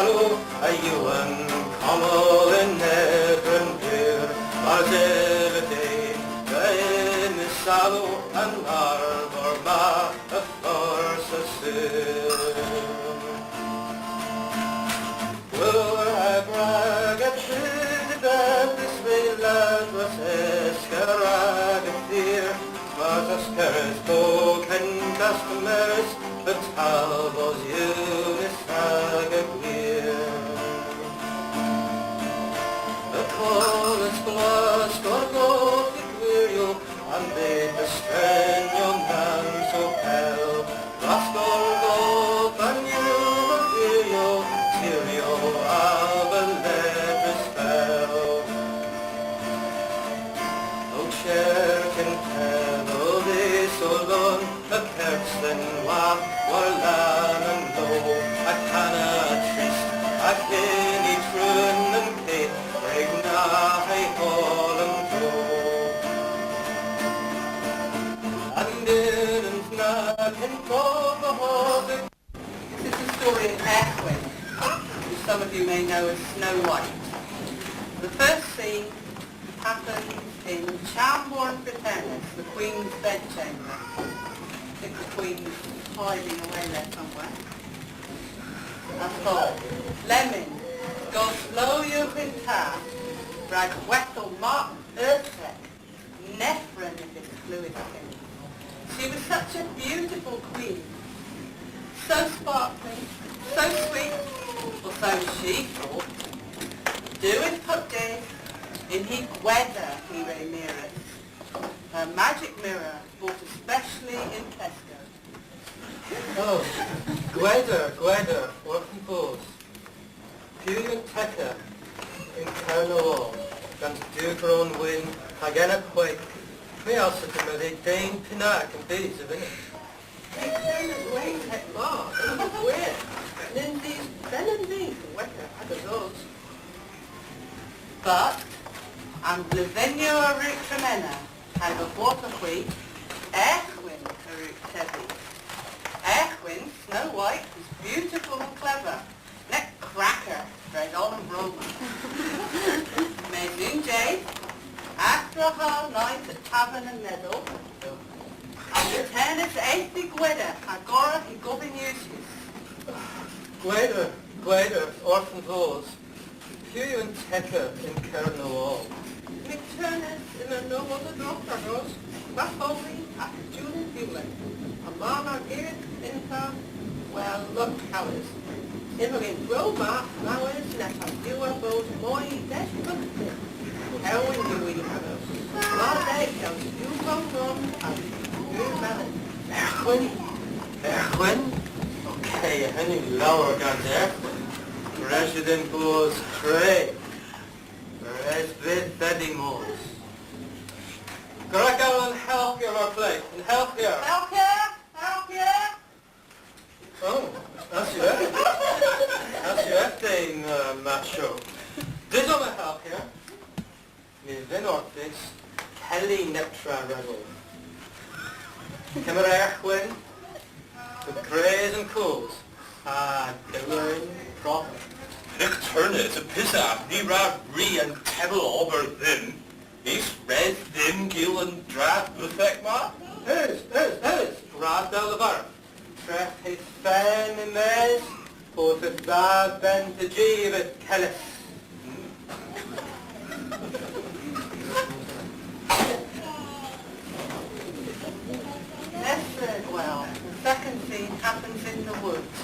salw a Ewan Connell in Nebren Beer Mars Everday in the salw and Arbor Ma a force a sin Will I brag at the Baptist way lad was escarag a fear was a scares folk and customers but how was you sag a queer the call is glass or go to queer you and they the strain young man so pale last or go and you hear you tear you of a leper spell no chair can tell this alone a person walk or lamb and low I cannot trist I can't trun and pit break now I call and go and didn't not can go the This is the story of Erghwyn, who some of you may know as Snow White. The first scene happens in Chamborne Pretenders, the Queen's bedchamber. I think the Queen's hiding away there somewhere. That's all. Lemon, go slow you in town, brag wettle mark earthsec, Nephrin if it's fluid skin. She was such a beautiful queen, so sparkling, so sweet, or so she thought. Doing put this in he weather he mirrors. A magic mirror bought especially in Tesco. Oh, Gweder, orphan fools. Pugh and Tecker in Kernewek, gan Dewgrown Wyn, again a quake. Me also to me they Dane Pinnack and bees of it. They turn it way at law, it's weird. And then these Ben and these wetter other those. But and Blevenio Aruk Tremena had a water wheat, Erghwyn Aruk Tevi. Erghwyn, Snow White, was beautiful and clever. Neck cracker, red on and Roma. Made Jade, after a hard night at tavern and meadow, and the tennis ate the Gweda, agora he gobin uses. Gweder, orphan fools. Pugh and Tecker in Kernewek. McTurnus in a no other doctor goes, that's only after June and July. A man are geared in her, well, look how it is. If in Roma, now is let us do a boat more death company. How do we have it? Well, they shall do go wrong and do melon. Erghwyn? Okay, any lower guns Erghwyn. President was Cray. Whereas with Betty Moores. Greco and help here our place. And help here. Help here! Help here! Oh, that's your That's your thing, macho. This on the help here. Me Stenor this Kelly Neptra Rebel. Camera Erghwyn. The greys and cools. Doing proper. Nick Turner is a pissa, ni ra re and tebble over them. He's red, dim, gill and drab, effect ma. Who's? Rad del the bar. Tref his fan in mes. Both the bad ben to jeeve at Kellis. Yes, well, the second scene happens in the woods.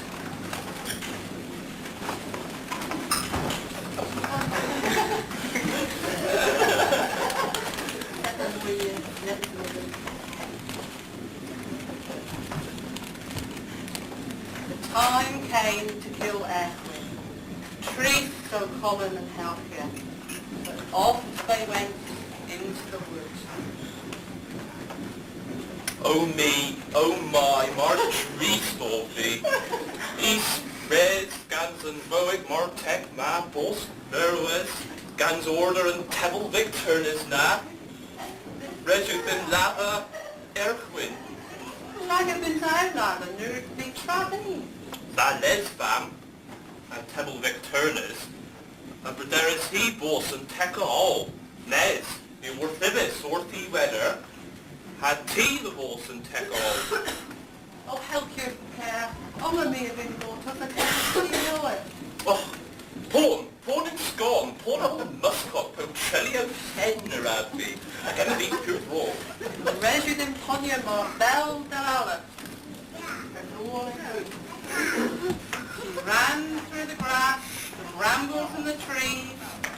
The time came to kill Erghwyn. Trees so common and healthier, but off they went into the woods. Oh me, oh my, March Reestolfi. East Red, Gans and Roic, Martek, Ma, Bos, Merwes, Gans Order and Tebble Victurnus na. Rejuk bin Lava, Erghwyn. Like I've been saying, like the new big trouble. That les fam. and tebble victurnas, and brederis he bos and teca all, nes, he were thibis orthi weather, had tea the bos and teca all. Oh, help your care. Oh, my may have been bought up a do you know it? Oh, Pôn in Scone, pôn up the muscot, po trillion ten rabbi, again these pure wall. Resid in Ponia Mar, Bell Dalala. She ran through the grass, the brambles and the trees,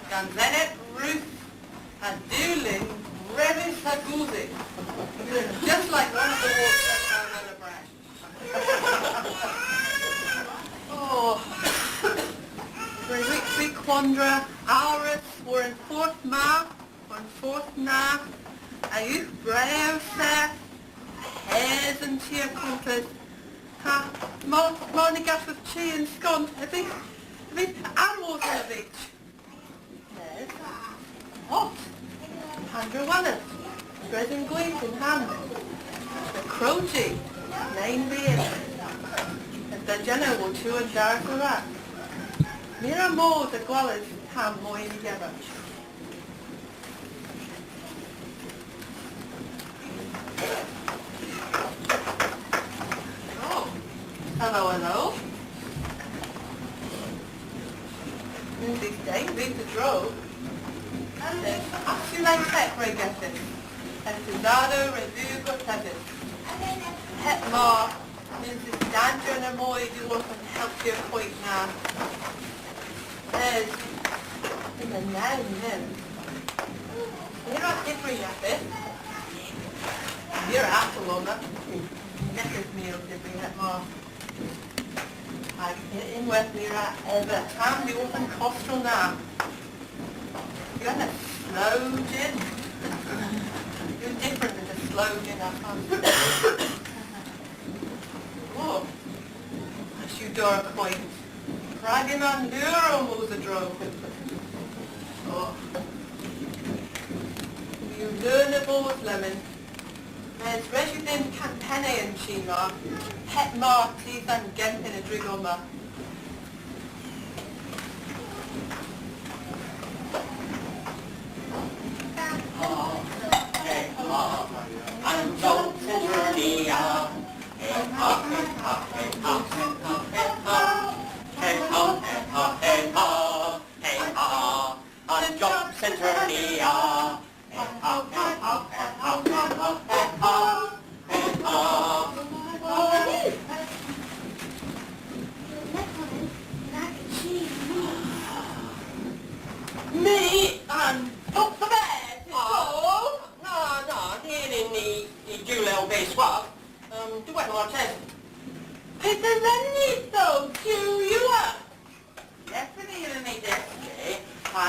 Ganzenet Ruth, and Doolin Revis Haguzi. Just like one of the walks that down on the branch. Oh, Rewixi Quandra, Auris, were in fourth ma, Ayuth Brave Seth, Hares and Cheer Compass, Mornigas with Chi and Scone, I think animals in a beach. Yes. Hot. Andrew Wallace, Dresden Glees in hand, the Croji, 9 beers, and the General 2 and Darth Iraq. Mira Mo's as well as Ham Moy together. Oh, hello. This day, leave the drove. And then, actually like tech regatas. And Tizado, Redugo, Tevis. Hetmar, Mrs. Danger and Amoy do often help your point now. There's in the noun then. You're not different at it. You're after woman. Mrs. Meal different at more. I get in with me right ever. Time you often costrel now. You're in a slow gin. You're different than a slow gin I found. Oh, as you door a point. Dragging on Euro moves a drove. Oh. You learn a both lemon. There's resident campaign and Chima, het mar teeth and gemp in a drigoma. I'm Jones and Erghwyn. On jumps and turnia. Me and up the bed. Oh, no, here in the Julel Peswar. Do what I said. It's a nanito, do you are? Definitely gonna need this.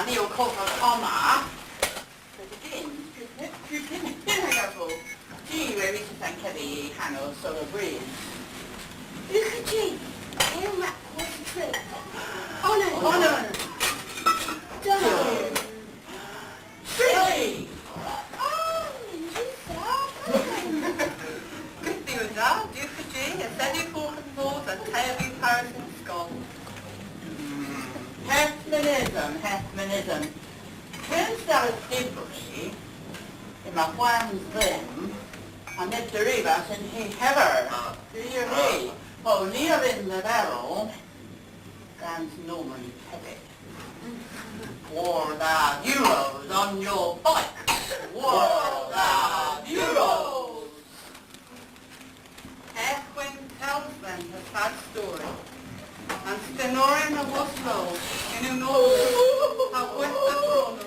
Neil Coulter Comma. Gee, where is it and Kelly Hannah sort of bridge? Look at G. Here, Matt, what's the trick? Oh no. Don't. Tricky. Oh, Good thing with that, do for G, a steady fork and balls and tail Paris and Scott. Hethmanism. Turns out differently in my one's them, and if the river and he heaver, do you read? Oh, near in the barrel, stands normally heavy. War the euros on your bike. War the euros. Erghwyn tells them a sad story. And Stenor in the Oslo, in a north, how went the throne.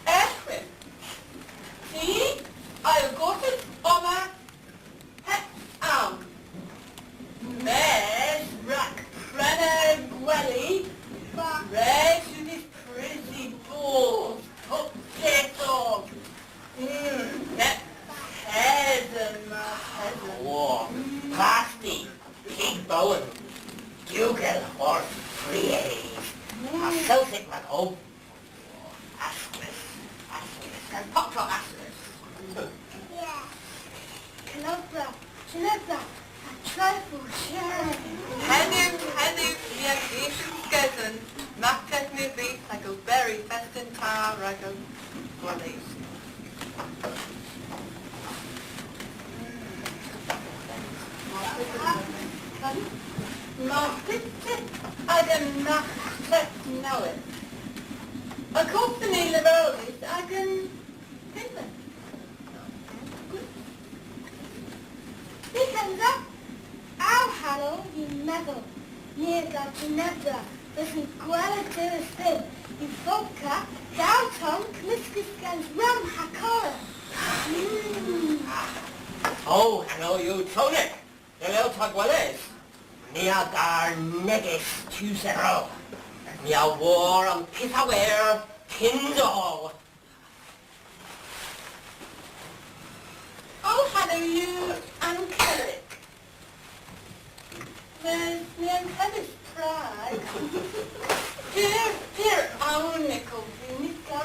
Erghwyn, see, I've got it on my head arm. There's Rack Brenner maar dit I can not know it. A company liberals, I can think it. Because that our hallow you never near that you never doesn't gwella to a thing. You vodka, downtown, Kniskas rum hakara. Oh, hello you Tonic. Hello Tagwales. Nia dar negis 2-0. Nia war on Peswar, Kindle. Oh, hello you, Kernewek. There's the Kernewek's pride. Here, our nickel, you need to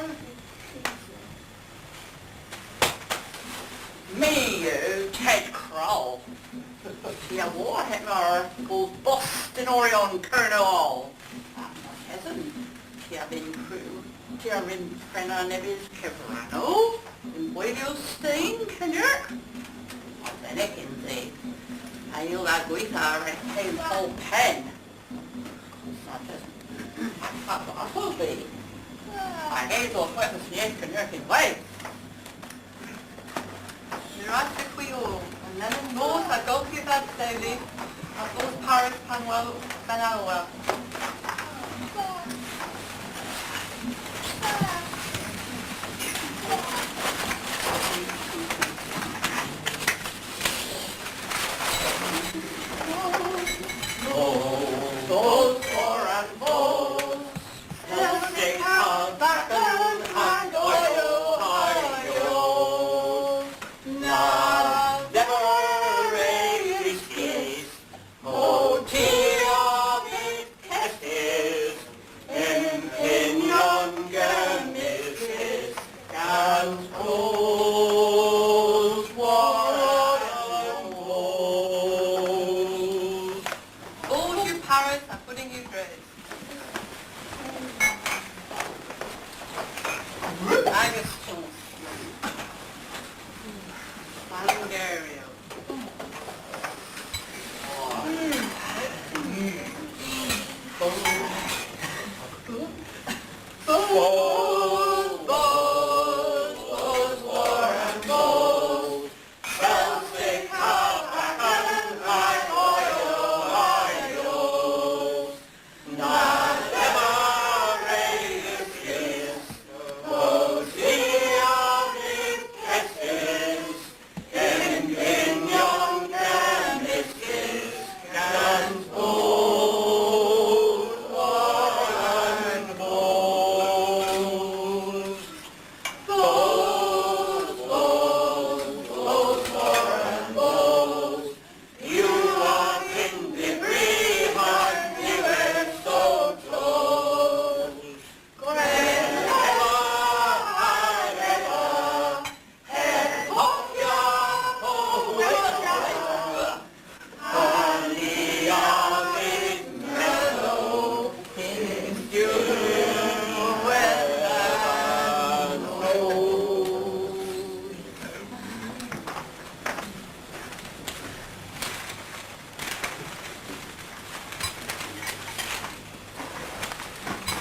Me, you, Ted Kroll. Yeah, what happened called Stenor on Kernewek. Hasn't she been crew? She have been friend on Nevis Kevrano, in Wadelsteen, Kernewek. Then I can say, I knew that we are a whole pen. Not just, I will be. I gave those weapons to the Kernewek in way. Right if we all, and then in north I go to that daily, I those Paris Panwell Benawa. Balls for and balls, they'll stick on back and go.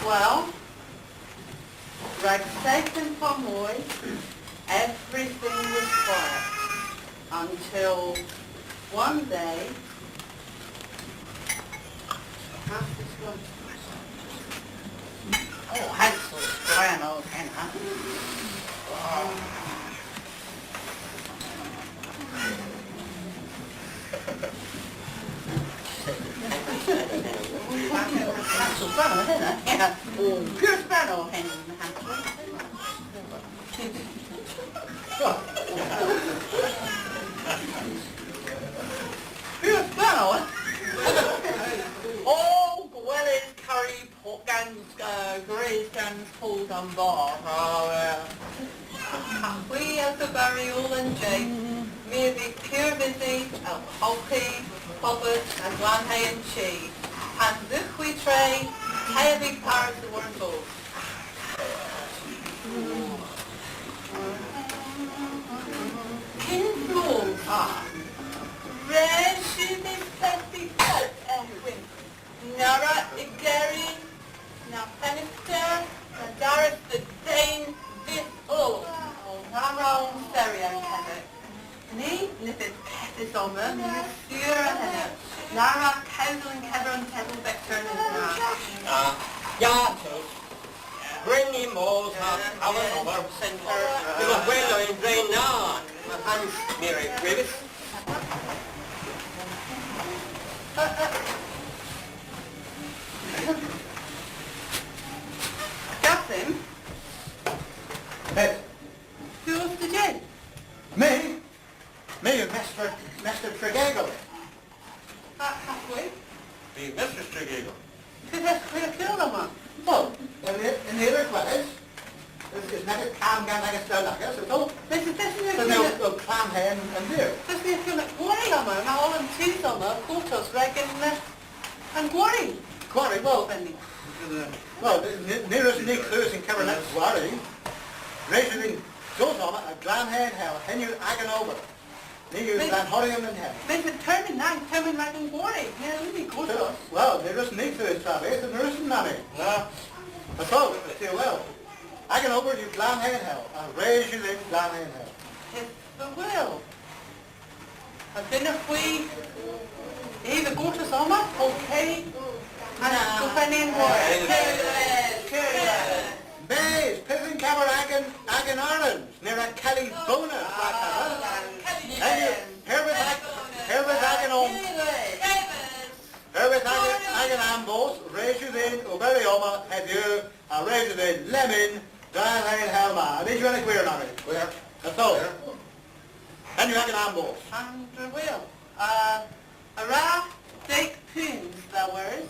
Well, like second Pomoy, everything was quiet until one day, half this one. Oh, Hansel's grand old Hannah. Hansel Brano, isn't it? Yeah. Pure Brano, Hansel. Pure Brano, oh, Gwellis, curry, pork guns, greys guns, pulled on bar. Oh, yeah. We have the burial and Jake. Maybe pure busy, hockey, bobbers, and one hay and cheese. And look we tray, hay a big part of the worm balls. King Floor, red shooting plastic coat, Erghwyn. Omer, Monsieur and Lara, Kessel and Kevin, Tebble, Vector and Nara. Ja, zo. Bring him all, have it over. You must well in brain now. And Mary Grivis. Got him? Hey, Who's the gin? me? Me, Mr. Tregeagle. Halfway. Me, Mr. Strigigal. Could have killed him, man. Well, in the other place, it's not a clam gun like a stone like this, it's all. This is There's definitely no clam hen and deer. Doesn't he feel like worry on him? Now all in cheese on him, Courtos, Regan, and worry. Quarry, well, Benny. nearest Nick Lewis in Kernewek Quarry, raising in Josama, a glam hen hell, Henry Agan over. Near Glan Horrigan and hell. They determined now, determined Regan worry. Yeah, really Courtos. Well, nearest Nick Lewis Travis, and there isn't nanny. No. That's all, see well. Agan over, you glam hen hell, and raise you in glam hen hell. It's the will. I've been a free, either Courtos Oma, okay, and go Benny and worry. Mays, Pippin Caber Agan Ireland, near a Kelly Bona. And you, Herbert Agan on. Herbert Agan Ambos, raise you then, Oberi Oma, have you, raise you then, Lemon, Dial Hain Helma. I need you in a queer now. Where? That's all. And you Agan Ambos. And the will. A ra, take pins, that words.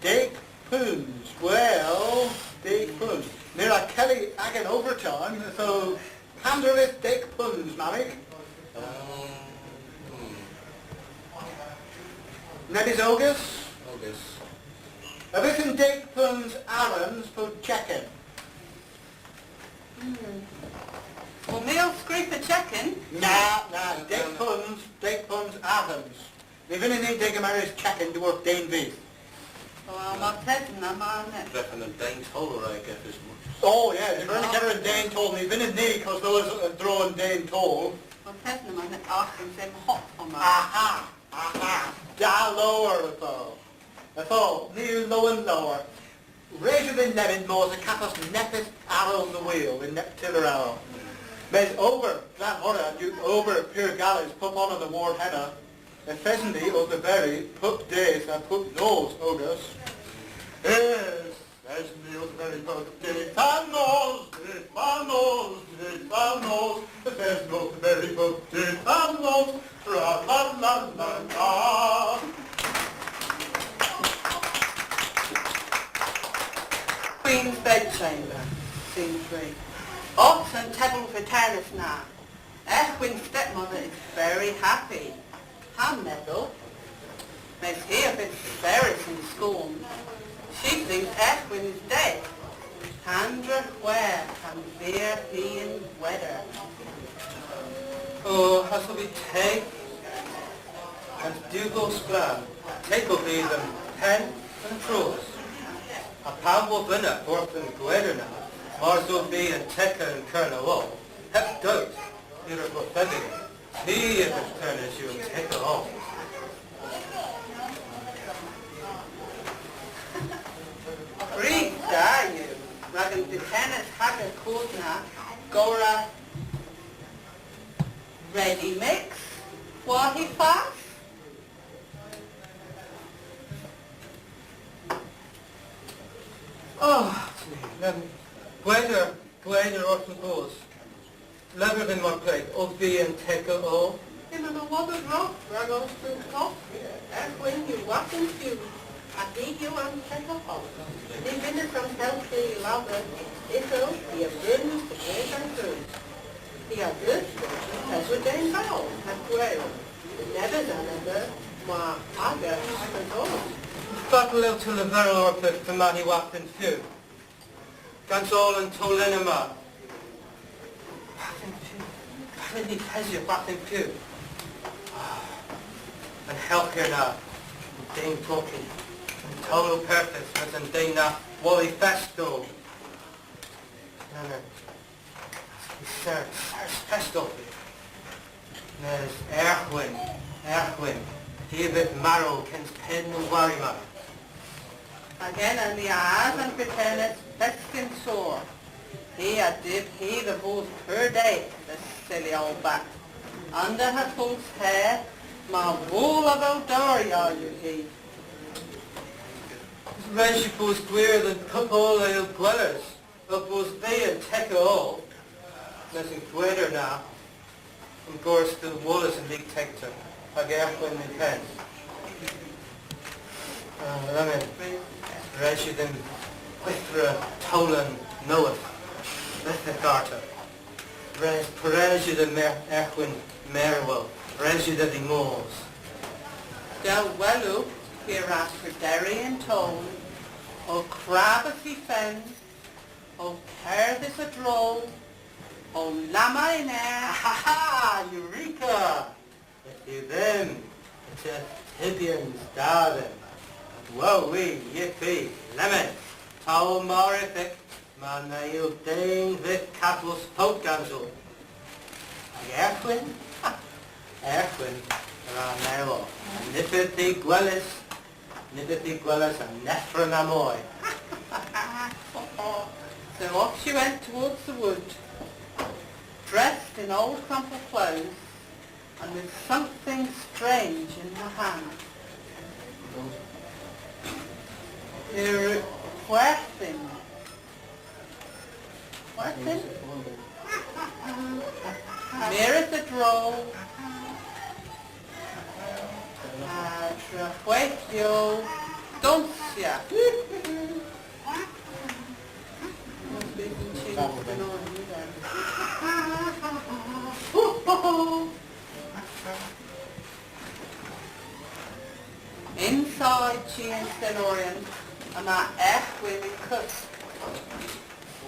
Dake Poons. Well, Dake Poons. Near a Kelly Agan Overtime, so Panderlith Dake Poons, Mammy. Nebby's August. Everything Dake Poons Aaron's for checking. Well, me'll scrape a checking. Nah, Dake Poons Aaron's. They've anything Dake Mary's checking to work Dane V. Well, I'm not testing them on it. Reckon the Dane's Toller, I guess, is much. Oh yeah, the Bernie and Dane told me, been in knee because there was a throwing Dane told. I'm testing them on it, asking them hot on my... Aha. Da lower that's all. Near low and lower. Raise your in lemon more the capas neppest arrow on the wheel, the nep tiller arrow. Mes over Glan Horror and you over Pure Galleys put on the war henna. The pheasanty of the berry put days and put nose August. Yes, pheasanty of the berry put days and nose, the pheasant of the berry put days and nose, la la la la la. Queen's bedchamber, scene 3. Ox and table for tennis now. Erghwyn's stepmother is very happy. Ham metal. Miss here bits Ferris in school. She thinks Erghwyn is dead. Handra where and fear he in weather. Oh, has to be take and do go splan. Take will be them pen and prose. A pound will bin it forth and gweder now. Mars will be and Tekka and Kernewek. Hep doubt. You're a prophetic. See if it's turn as you take it off. Read, are you? Ragan the tennis hacker kuzna. Gora. Ready mix. Wahi fast. Oh, gweder orphan pose. Lever in my plate, of be and take it all. In the water rock, Ragos to cough. Erghwyn, you walk into. I think you want to take a hole. The business from healthy louder. It's all the business to gain and food. The other, as with their foul, and quail. Never done ever, my other, and all. Fuck a little to the very orphan for money walked in few. Guns all and told enema. Really pleasure walking few. And help here now. Dane talking. And total purpose was in Dane now. Wally Festo. No. Sir Festo. There's Erghwyn. Erghwyn, David Marrow, Kens Pen and Warrior. Again, and the eyes and pretenders beskin sore. He a dip, he the both per day, the silly old bat. Under her folks' hair, my wool about Doria, you he. When she was queer than couple of dwellers, up was they and take all. Nothing queer now. Of course, the Wallace and Big Tecton, I get when they can. Lemon, Resident, Withra, Tolan, Noah, Lithna Carter. Resident Erghwyn, Merwell, Resident the Moors. Del Wellu, here after Derry and Tone, o Crabasy Fen, o Cerdis a Droll, o Lama in air, Ha ha! Eureka! If you them, it's a Tibians, darling. Whoa wee, yippee, lemon, tall morific, man nail ding with capos potgamsel. Erghwyn? Erghwyn, around Merwell. Nippity gwellis and Nefron amoy. So off she went towards the wood, dressed in old crumpled clothes, and with something strange in her hand. Her Huertin. Huertin? Mirror the droll. Trajuecio. Doncia. Inside she and Stenorian, and my Erghwyn in cuts.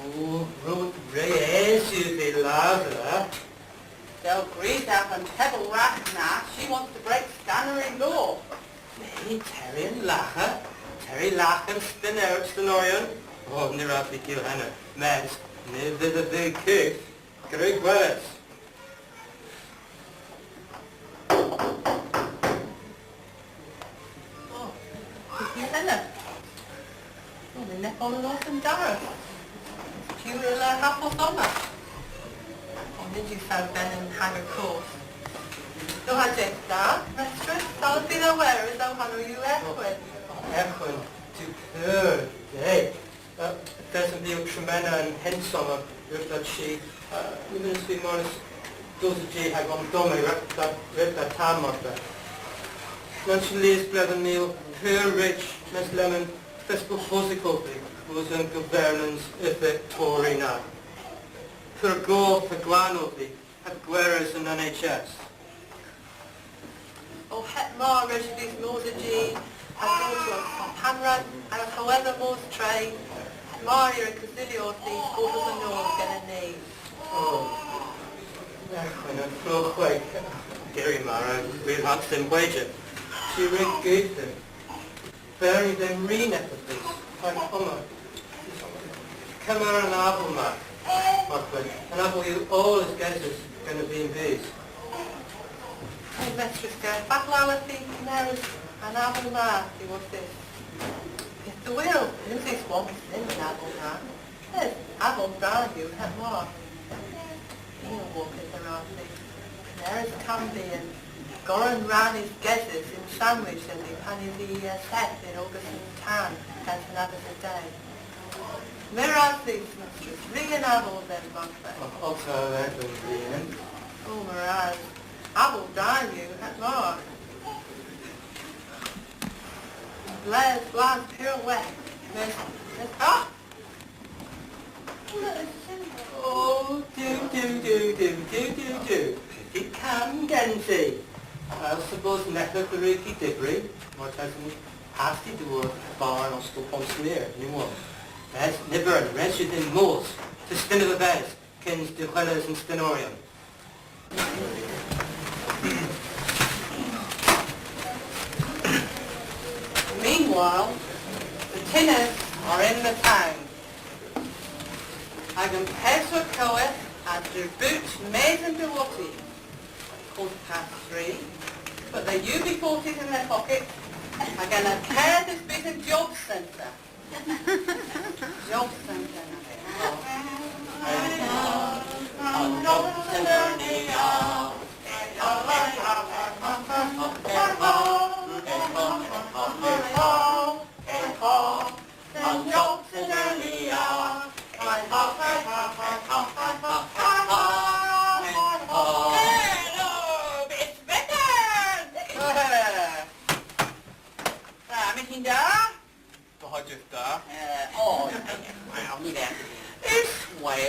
Oh, road reyes you be louder. They'll grease up and pebble rat now. She wants to break Stenor in law. Me, Terry and Lacha, Terry Lacha and Stenorian. Oh, near up the kill Hannah. Meds, never the big kick. Great Wellis. Oh, you Hannah. Oh, the neck on and off and down. She will have for summer. Oh, did you so Ben and hang a course? No, I did that. Mistress, I'll be aware as though Hannah you Erghwyn. Erghwyn, to her day. Doesn't be tremenda and hensummer with that she, even as we honest, does a G hag on dummy, rip that time up there. When she lays blood and meal, her rich, Miss Lemon, fiscal physical was in governance if it Tory now. Her go for Glanopy, at Guerras and NHS. O het mar rydych Nordagy, a daughter of Panrad, and however most tray, het mar i'r cysilio these quarters and north gen a knee. Oh, Erghwyn and Flwchweg, Gary Mara, we'll have some wager. She rig good them. Bury them re-net of this, like Hummer. Come here an apple, Mark. An apple you all as guesses going to be in bees. Hey, mistress, go back lower thing, Canaries, and apple mar, he was this. It's the wheel, who's this one, in an apple mar? Yes, apple mar, you het mar. He'll walk in the round thing. Canaries come be and Goran ran his guesses in sandwich and the penny the set in Augustin town as another day. Mirrors these mistress, ring an apple then, Buckler. Also, that would be in. Oh, Mirage, I will die you at more. Blaze, pirouette. Miss, ah! Oh, do. It can, Genty. I suppose never the Ricky Dibry, what hasn't passed the door, barn or stuff on smear, anyone. That's never a wretched in moors, to spin of the beds, kins de Huelas and Stenorian. Meanwhile, the tinners are in the town. I can Peswar coeth and do boot maids and Dewotty. 3:15. put their UB40s in their pockets, are going to tear this bit of job centre. Job centre.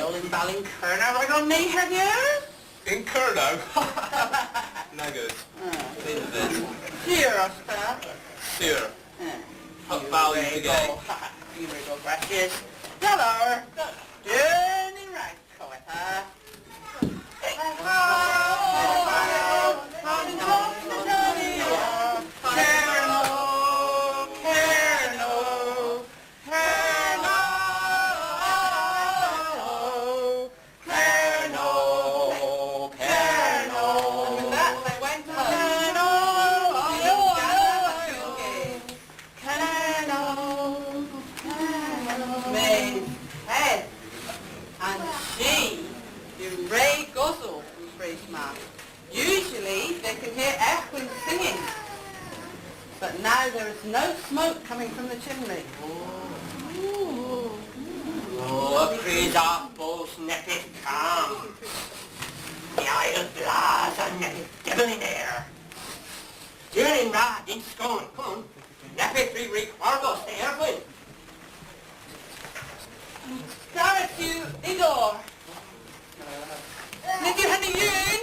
In Ballinkerno, have I got knee, have you? In Kernewek? No good. Into this. Here, Oscar. Sure. Hot value today. Here we go, gracias. Hello. Turning right, Coetta. Usually they can hear Erghwyn singing, but now there is no smoke coming from the chimney. Praise our boss, neppy calm. The Isle Blas and neppy devil in air. Turning rad in scone, come on. Neppy 3 week Argos, the Erghwyn. Start you, Igor. Nick you had a yun.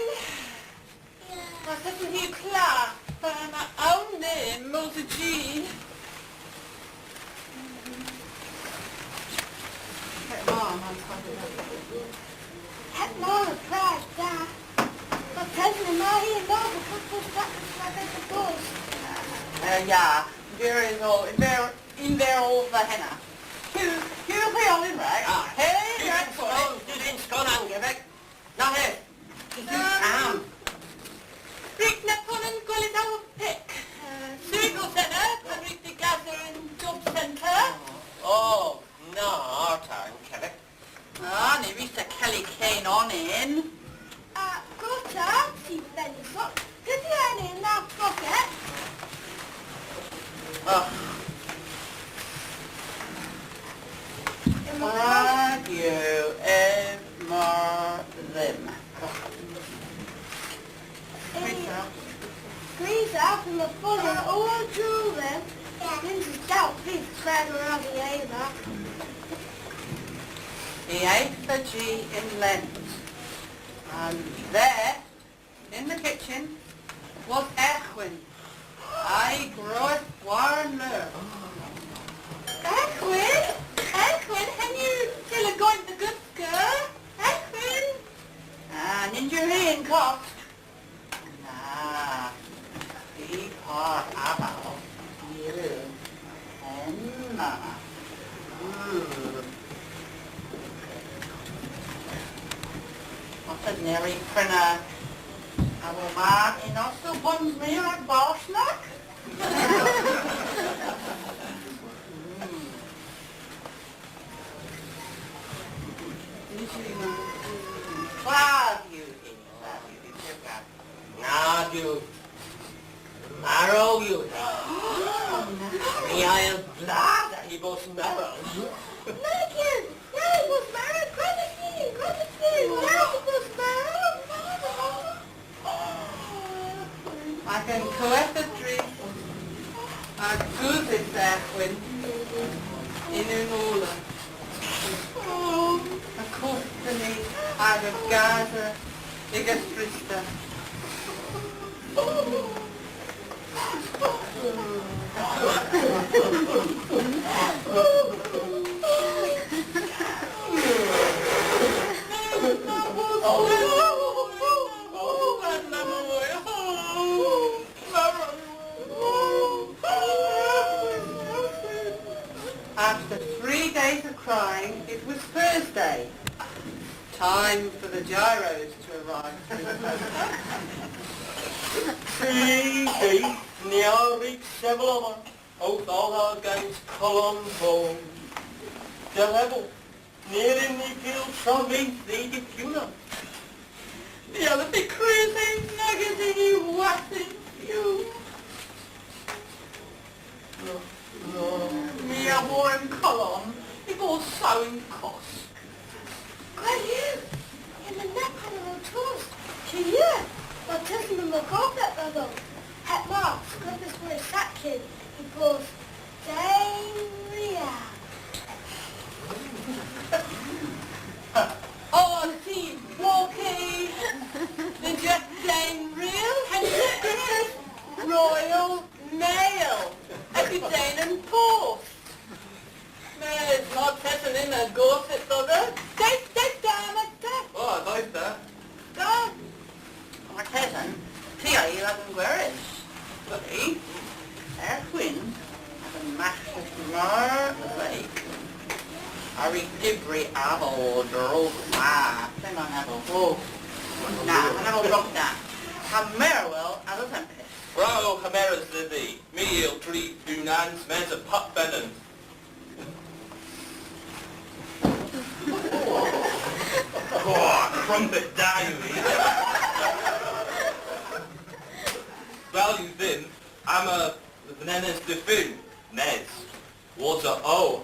I said to you, Clark, but my own name, Mosey G. Het morgen praat daar. Wat hebben we nou hier nog? Wat was dat? Wat is het doos? Ja, in there all the henna. Here we are in right. Hey, that's what Du din scone aan, Kernewek. Nou, hè. Du calm. Rick Napoleon Golitao Pick. Circle Centre, Rick the Gather and Job Centre. Oh, no, our time, Kernewek. Ah, nu is de Kelly Kane on in. Gota, zie Benny Sok. Did you any in that pocket? Oh. Have you ever them? Squeeze out from the full and all through them. This is stout big spread around the Ava. The eighth G in Lent. And there, in the kitchen, was Erghwyn. I grow warm nerve. Erghwyn? Erghwyn, have you still got the good girl? Erghwyn? Ninja Rain cost. Be part about you and Mama. What's a nary printer? I will mark and also buns me like boss luck. Now, you. Marrow, you. The Isle Blas, he was marrow. Megan! Yeah, it was married. Gratitude! Yeah, it was married. I can collect the tree. I choose it, Erghwyn. In an order. Of course, the need I would gather biggest Trista. After 3 days of crying, it was Thursday. Time for the gyros to arrive. 3 See, now reach several of out all our gangs column home. The level, near in the field, shall meet thee the puna. The other big crazy nuggets in you, what's you? No. Me a warm column, it was sewing cost. Well, you, in the neck on the toast, to you, but doesn't the McGoffet level. At Mark's, Griffiths for a sack kid, he goes, Diarrhea. Oh, see, walkie, the jet plane real, and Royal Mail, every day in post. There's not testing in a gossip other. Take damn it, Oh, I like that. done. My cousin, Tia, 11 Guerres. See, Erghwyn had a massive lake. Harry Dibri Avo Drove Then I have a whoa. Nah, I have a rock that. Have Merwell as a tempest. Bravo, Chimeras the thee. Meal, tree, dunans, men's a pup benin. Oh, crumpet diary. Well, you then, I'm a Nenes de Fin, Nez. Was a O.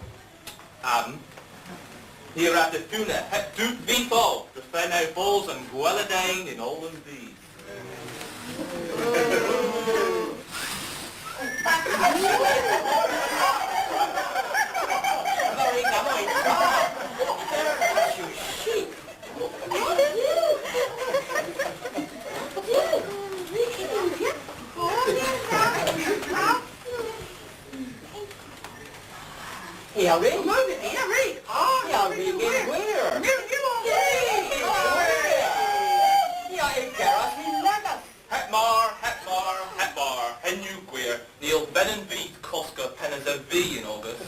Here at the Tuna, het doet wie fall, the Fenno balls and Gueladine in all of these. Very Yeah, Rick. Yeah, Rick. Oh, yeah, Rick. Where? Hetmar, hen you queer, Neil Benin beat Costco pen as a V in August.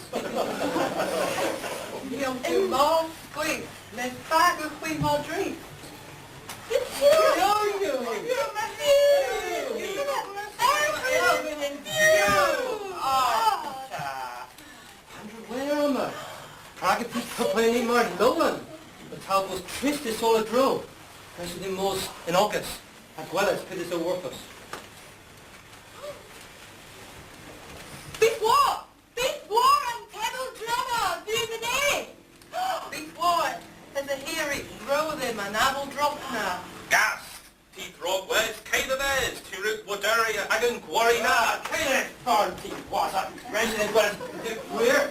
You'll do more squeak. Let's back with Queen Madrid. Where am I? Praga pít complaining mar Nolan. The tal was tristis all a dro. President Mos in August. As well as pit is a workers. Peswar and Tebble Drummer, Duvernay. Peswar has a hairy grow them and apple drop now. Gas, teeth rock west, Kay the Vez, Turuk Wadaria, Agan Guarina. Kenneth Party was a resident was where?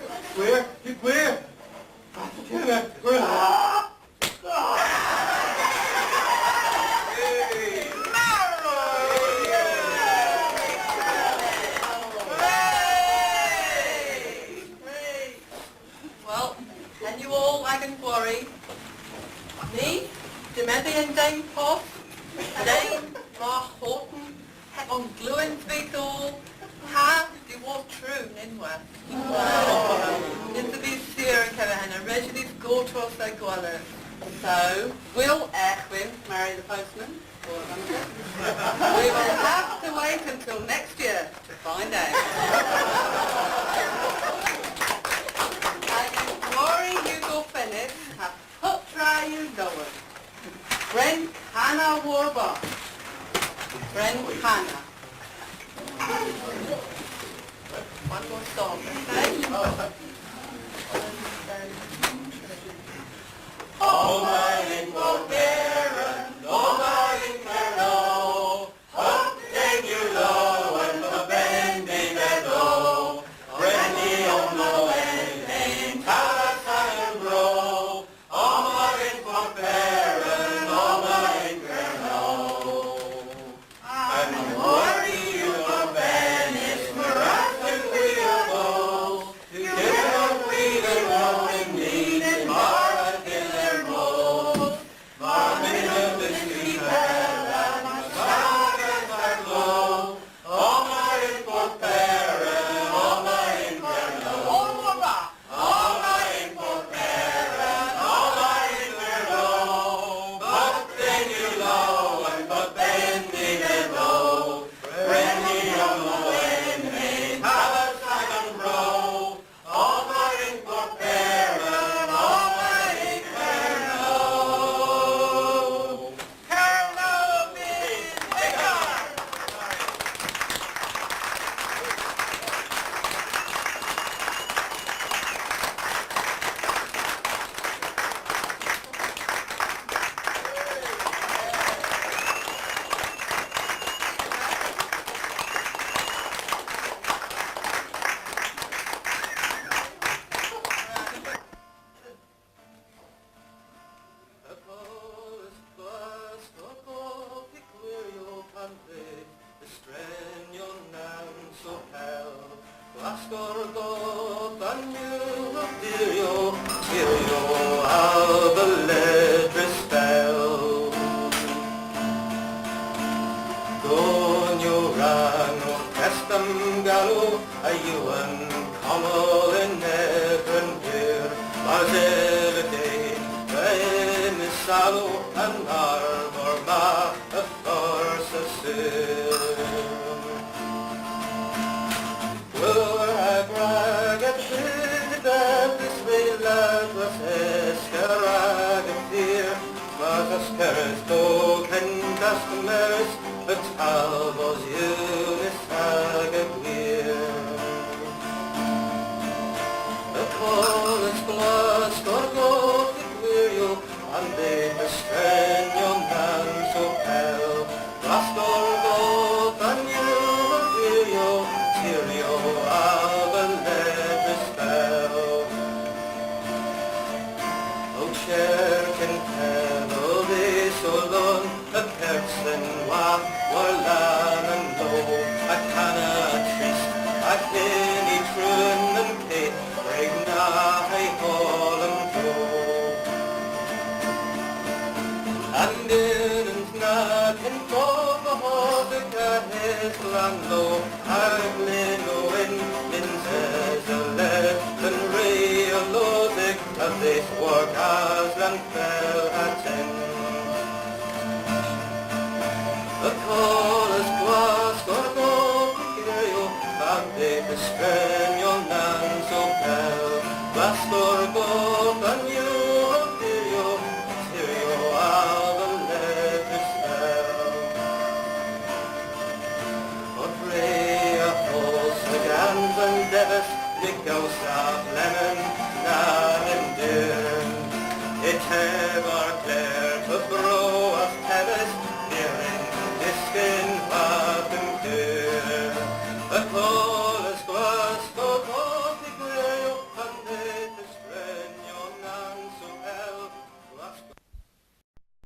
Well, and you all wagon quarry. Me, Demetri and Dame Poff, Dame Mark Horton, on Gluin Tweetle, Ha, the war true, Ninwa. Into these seer and Kevin and Reggie's go to us like Gwala. So, will Erghwyn marry the postman? We will have to wait until next year to find out. Glory Hugo Fennis have put try you lower. Friend Hannah Warba. Friend Hannah. One more song, okay? Oh my in Bulgarian, oh my in Kerno, up then you low and the bending at low, Brandy on the way, in Talas bro, oh my in Bulgarian, oh my in Kerno. And worry you of Venice, Marastic we are both, together we the rolling lead in Mara. Stenor nan so hel, Glasgow dan you Dirio al the ledre spell. Gonyo rano testam galo, ayuan kamel in Erghwyn here, Marzelete, Rain Salo, and Arbor ma, of course a customers, but albos unis agagwir. The Cornish glass gorgot igwirio, and they the Stenor nan so hel. Glass gorgot and you igwirio, tirio alba ledre spell. O Cherkin Pedal they so long, a person war lan and low, a canna trist, a penny trun and pit, bring na high hall and go. And in na can go the hog a his land low, a glino in says a left and ray a logic of this work as land fell at end. The Cornish glass gorgot igwirio, and they the Stenor nan so hel. Glass gorgot and you dirio, tirio al the ledre spell. But Ray a false the gans and devis, Nick goes out